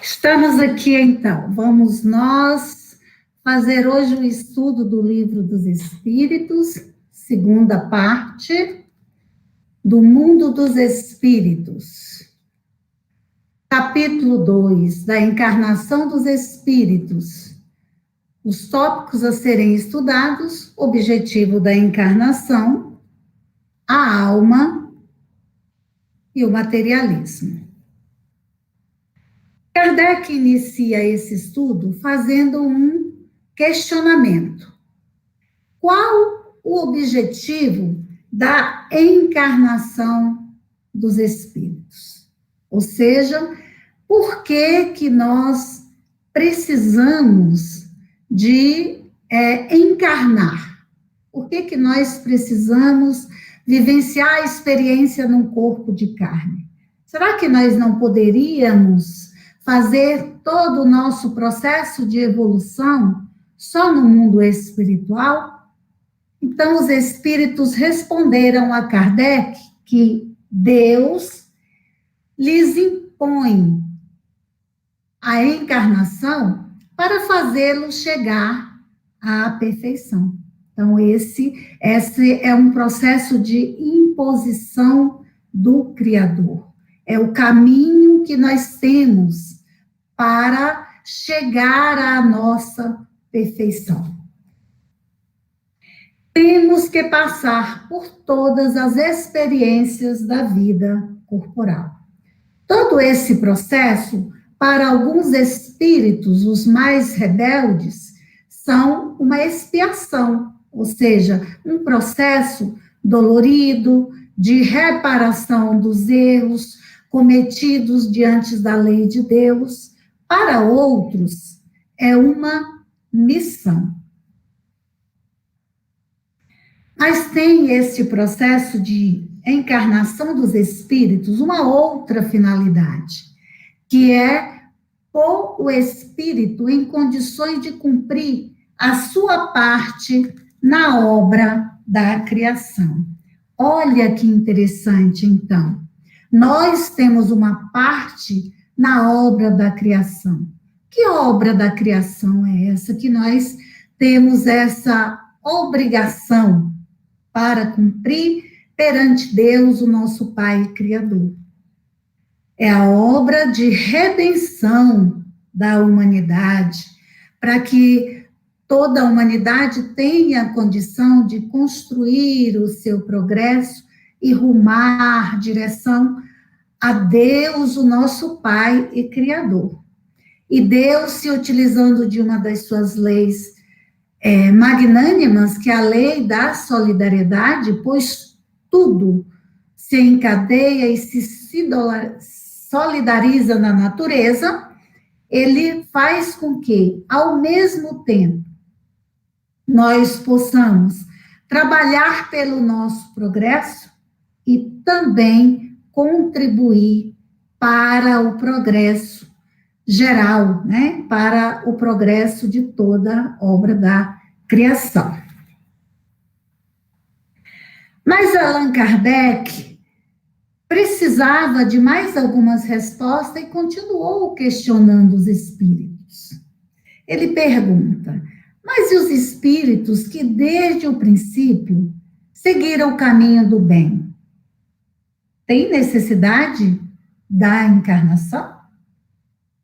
Estamos aqui então, vamos nós fazer hoje o estudo do Livro dos Espíritos, segunda parte, do Mundo dos Espíritos. Capítulo 2, da encarnação dos espíritos. Os tópicos a serem estudados, objetivo da encarnação, a alma e o materialismo. Kardec inicia esse estudo fazendo um questionamento. Qual o objetivo da encarnação dos espíritos? Ou seja, por que nós precisamos de encarnar? Por que nós precisamos vivenciar a experiência num corpo de carne? Será que nós não poderíamos fazer todo o nosso processo de evolução só no mundo espiritual? Então, os espíritos responderam a Kardec que Deus lhes impõe a encarnação para fazê-los chegar à perfeição. Então, esse é um processo de imposição do Criador. É o caminho que nós temos para chegar à nossa perfeição. Temos que passar por todas as experiências da vida corporal. Todo esse processo, para alguns espíritos, os mais rebeldes, são uma expiação, ou seja, um processo dolorido de reparação dos erros cometidos diante da lei de Deus. Para outros, é uma missão. Mas tem este processo de encarnação dos espíritos uma outra finalidade, que é pôr o espírito em condições de cumprir a sua parte na obra da criação. Olha que interessante, então. Nós temos uma parte na obra da criação. Que obra da criação é essa que nós temos essa obrigação para cumprir perante Deus, o nosso Pai Criador? É a obra de redenção da humanidade, para que toda a humanidade tenha a condição de construir o seu progresso e rumar direção a Deus, o nosso Pai e Criador. E Deus, se utilizando de uma das suas leis magnânimas, que é a lei da solidariedade, pois tudo se encadeia e se solidariza na natureza, ele faz com que, ao mesmo tempo, nós possamos trabalhar pelo nosso progresso e também contribuir para o progresso geral, né? Para o progresso de toda a obra da criação. Mas Allan Kardec precisava de mais algumas respostas e continuou questionando os espíritos. Ele pergunta: mas e os espíritos que desde o princípio seguiram o caminho do bem? Tem necessidade da encarnação?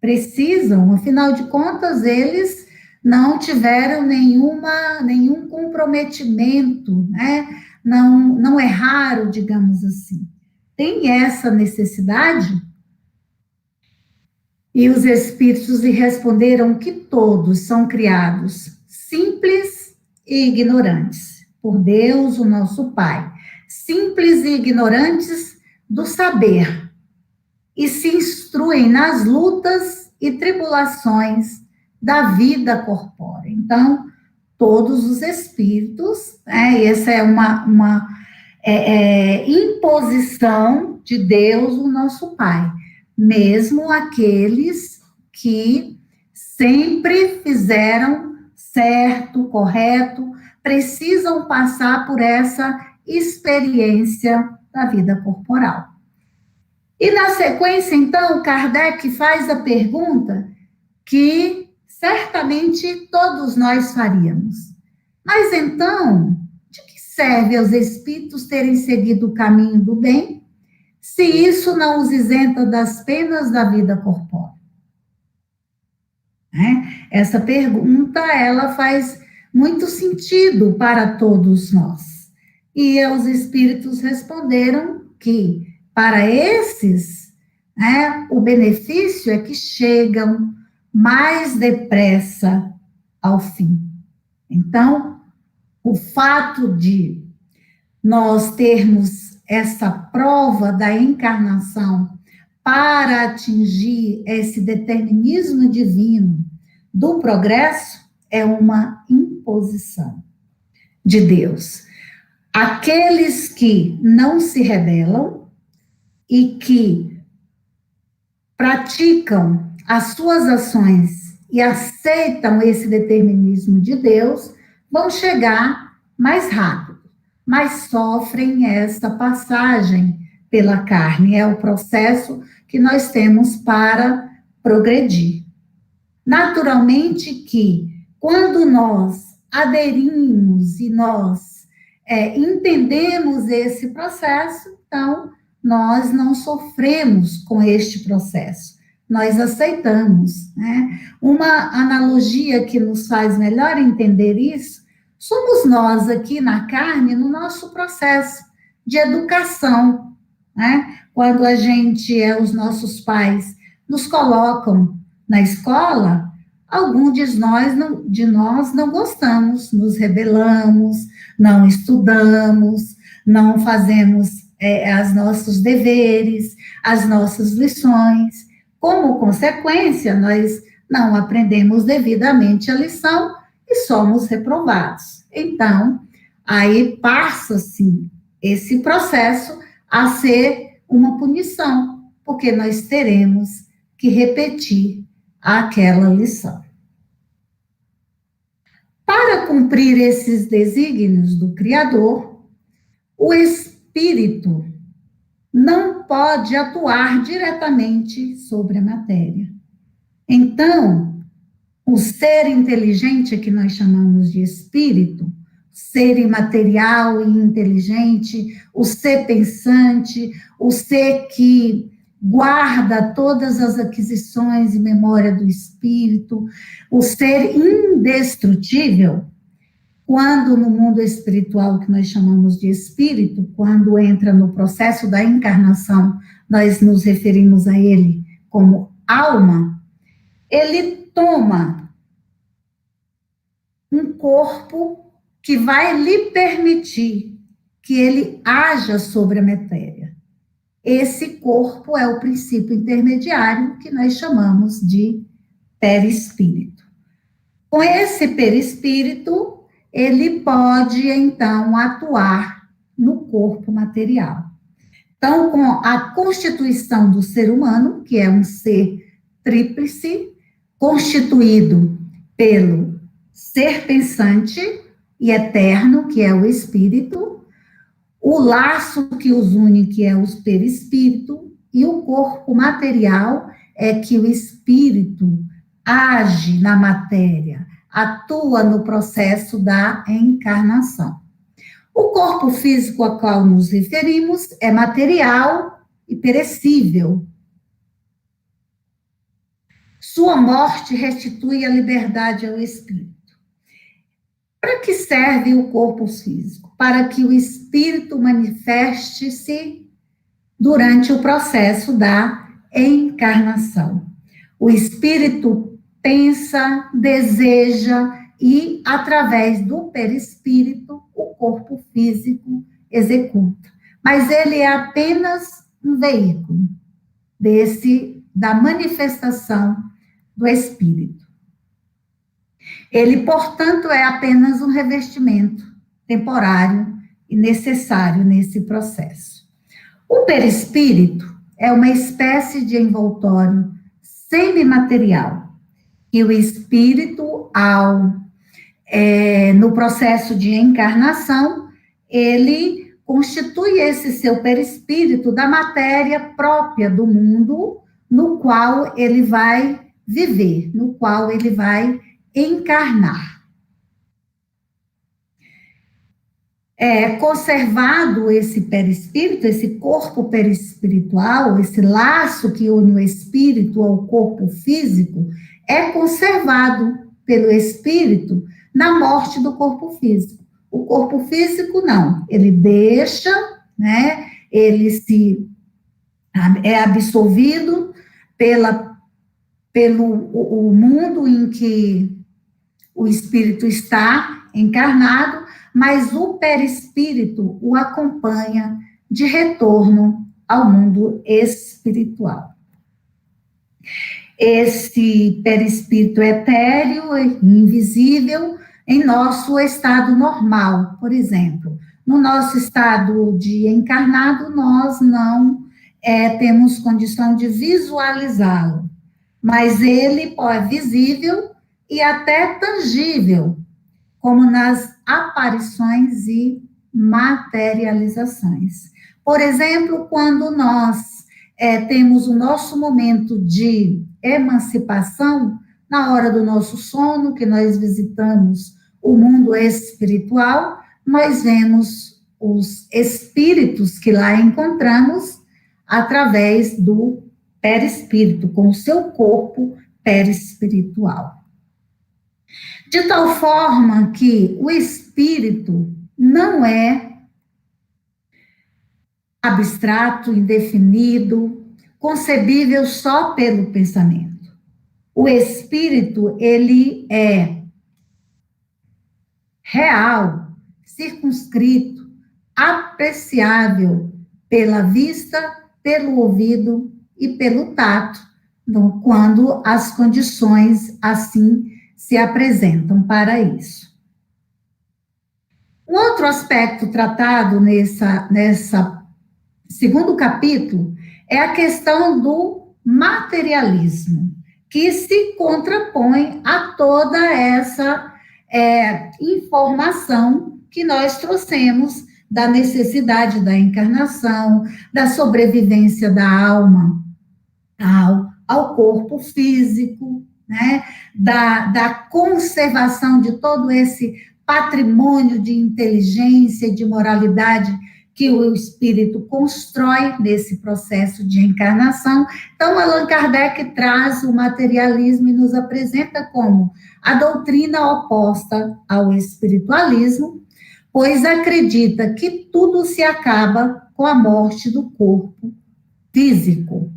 Precisam, afinal de contas, eles não tiveram nenhum comprometimento, né? Não erraram, digamos assim. Tem essa necessidade? E os espíritos lhe responderam que todos são criados simples e ignorantes, por Deus, o nosso Pai. Simples e ignorantes do saber, e se instruem nas lutas e tribulações da vida corpórea. Então, todos os espíritos, essa é uma imposição de Deus, o nosso Pai, mesmo aqueles que sempre fizeram certo, correto, precisam passar por essa experiência da vida corporal. E na sequência, então, Kardec faz a pergunta que certamente todos nós faríamos. Mas então, de que serve aos espíritos terem seguido o caminho do bem, se isso não os isenta das penas da vida corpórea? Né? Essa pergunta, ela faz muito sentido para todos nós. E os espíritos responderam que, para esses, né, o benefício é que chegam mais depressa ao fim. Então, o fato de nós termos essa prova da encarnação para atingir esse determinismo divino do progresso é uma imposição de Deus. Aqueles que não se rebelam e que praticam as suas ações e aceitam esse determinismo de Deus vão chegar mais rápido, mas sofrem essa passagem pela carne, é o processo que nós temos para progredir. Naturalmente que, quando nós aderimos e nós entendemos esse processo, então, nós não sofremos com este processo, nós aceitamos, né? Uma analogia que nos faz melhor entender isso, somos nós aqui na carne, no nosso processo de educação, né? Quando a gente, os nossos pais, nos colocam na escola, alguns de nós não gostamos, nos rebelamos, não estudamos, não fazemos os nossos deveres, as nossas lições. Como consequência, nós não aprendemos devidamente a lição e somos reprovados. Então, aí passa-se esse processo a ser uma punição, porque nós teremos que repetir aquela lição. Para cumprir esses desígnios do Criador, o espírito não pode atuar diretamente sobre a matéria. Então, o ser inteligente, que nós chamamos de espírito, ser imaterial e inteligente, o ser pensante, o ser que guarda todas as aquisições e memória do espírito, o ser indestrutível, quando no mundo espiritual, que nós chamamos de espírito, quando entra no processo da encarnação, nós nos referimos a ele como alma, ele toma um corpo que vai lhe permitir que ele haja sobre a matéria. Esse corpo é o princípio intermediário que nós chamamos de perispírito. Com esse perispírito, ele pode, então, atuar no corpo material. Então, com a constituição do ser humano, que é um ser tríplice, constituído pelo ser pensante e eterno, que é o espírito, o laço que os une, que é o perispírito, e o corpo material é que o espírito age na matéria, atua no processo da encarnação. O corpo físico a qual nos referimos é material e perecível. Sua morte restitui a liberdade ao espírito. Para que serve o corpo físico? Para que o espírito manifeste-se durante o processo da encarnação. O espírito pensa, deseja e, através do perispírito, o corpo físico executa. Mas ele é apenas um veículo da manifestação do espírito. Ele, portanto, é apenas um revestimento temporário e necessário nesse processo. O perispírito é uma espécie de envoltório semimaterial que o espírito, no processo de encarnação, ele constitui esse seu perispírito da matéria própria do mundo no qual ele vai viver, no qual ele vai encarnar. É conservado esse perispírito, esse corpo perispiritual, esse laço que une o espírito ao corpo físico, é conservado pelo espírito na morte do corpo físico. O corpo físico não, ele deixa, né? Ele é absorvido pelo o mundo em que o espírito está encarnado, mas o perispírito o acompanha de retorno ao mundo espiritual. Esse perispírito etéreo e invisível em nosso estado normal, por exemplo. No nosso estado de encarnado, nós não temos condição de visualizá-lo, mas ele é visível e até tangível, como nas aparições e materializações. Por exemplo, quando nós temos o nosso momento de emancipação, na hora do nosso sono, que nós visitamos o mundo espiritual, nós vemos os espíritos que lá encontramos através do perispírito, com o seu corpo perispiritual. De tal forma que o espírito não é abstrato, indefinido, concebível só pelo pensamento. O espírito, ele é real, circunscrito, apreciável pela vista, pelo ouvido e pelo tato, quando as condições assim se apresentam para isso. Um outro aspecto tratado nessa segundo capítulo é a questão do materialismo, que se contrapõe a toda essa informação que nós trouxemos da necessidade da encarnação, da sobrevivência da alma ao corpo físico, né? Da conservação de todo esse patrimônio de inteligência e de moralidade que o espírito constrói nesse processo de encarnação. Então, Allan Kardec traz o materialismo e nos apresenta como a doutrina oposta ao espiritualismo, pois acredita que tudo se acaba com a morte do corpo físico.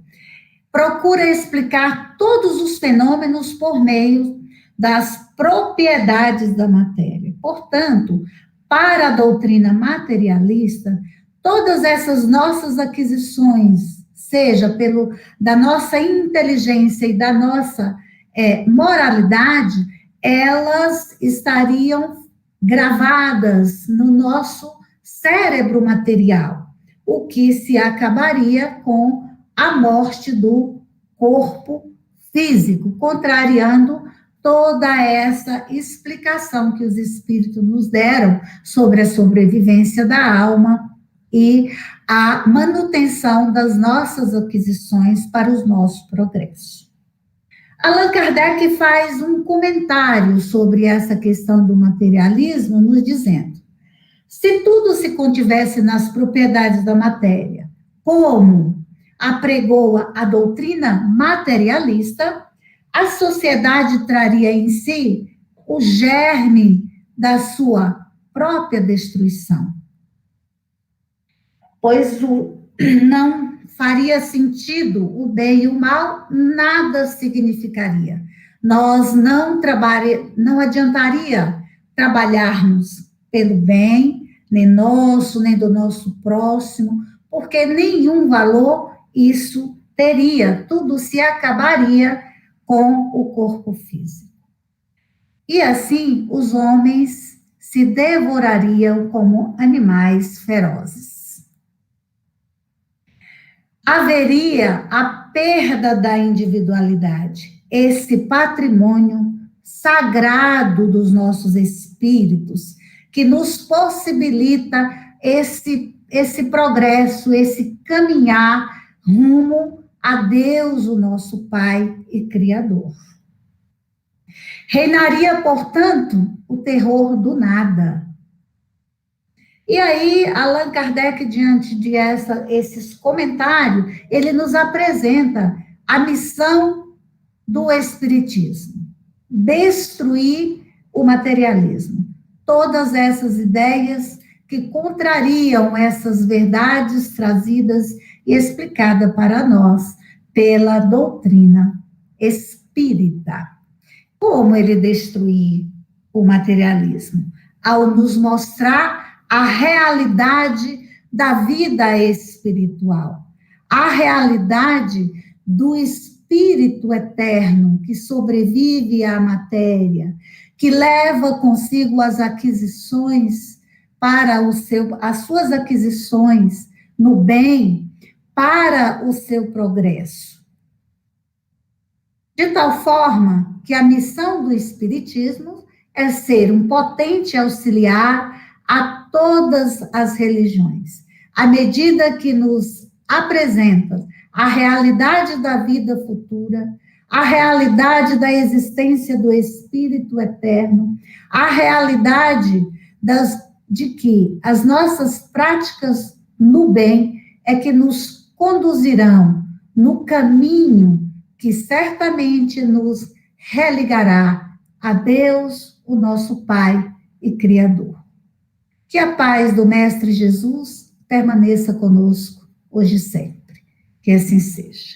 Procura explicar todos os fenômenos por meio das propriedades da matéria. Portanto, para a doutrina materialista, todas essas nossas aquisições, seja da nossa inteligência e da nossa moralidade, elas estariam gravadas no nosso cérebro material, o que se acabaria com a morte do corpo físico, contrariando toda essa explicação que os espíritos nos deram sobre a sobrevivência da alma e a manutenção das nossas aquisições para os nossos progressos. Allan Kardec faz um comentário sobre essa questão do materialismo, nos dizendo: se tudo se contivesse nas propriedades da matéria, como apregoa a doutrina materialista, a sociedade traria em si o germe da sua própria destruição, pois não faria sentido o bem e o mal, nada significaria. Nós não adiantaria trabalharmos pelo bem, nem nosso, nem do nosso próximo, porque nenhum valor isso teria, tudo se acabaria com o corpo físico. E assim, os homens se devorariam como animais ferozes. Haveria a perda da individualidade, esse patrimônio sagrado dos nossos espíritos, que nos possibilita esse esse progresso, esse caminhar rumo a Deus, o nosso Pai e Criador. Reinaria, portanto, o terror do nada. E aí, Allan Kardec, diante de esses comentários, ele nos apresenta a missão do Espiritismo: destruir o materialismo. Todas essas ideias que contrariam essas verdades trazidas e explicadas para nós pela doutrina espírita. Como ele destruir o materialismo? Ao nos mostrar a realidade da vida espiritual, a realidade do espírito eterno que sobrevive à matéria, que leva consigo as aquisições para as suas aquisições no bem, para o seu progresso. De tal forma que a missão do Espiritismo é ser um potente auxiliar a todas as religiões, à medida que nos apresenta a realidade da vida futura, a realidade da existência do Espírito eterno, a realidade de que as nossas práticas no bem é que nos conduzirão no caminho que certamente nos religará a Deus, o nosso Pai e Criador. Que a paz do Mestre Jesus permaneça conosco hoje e sempre. Que assim seja.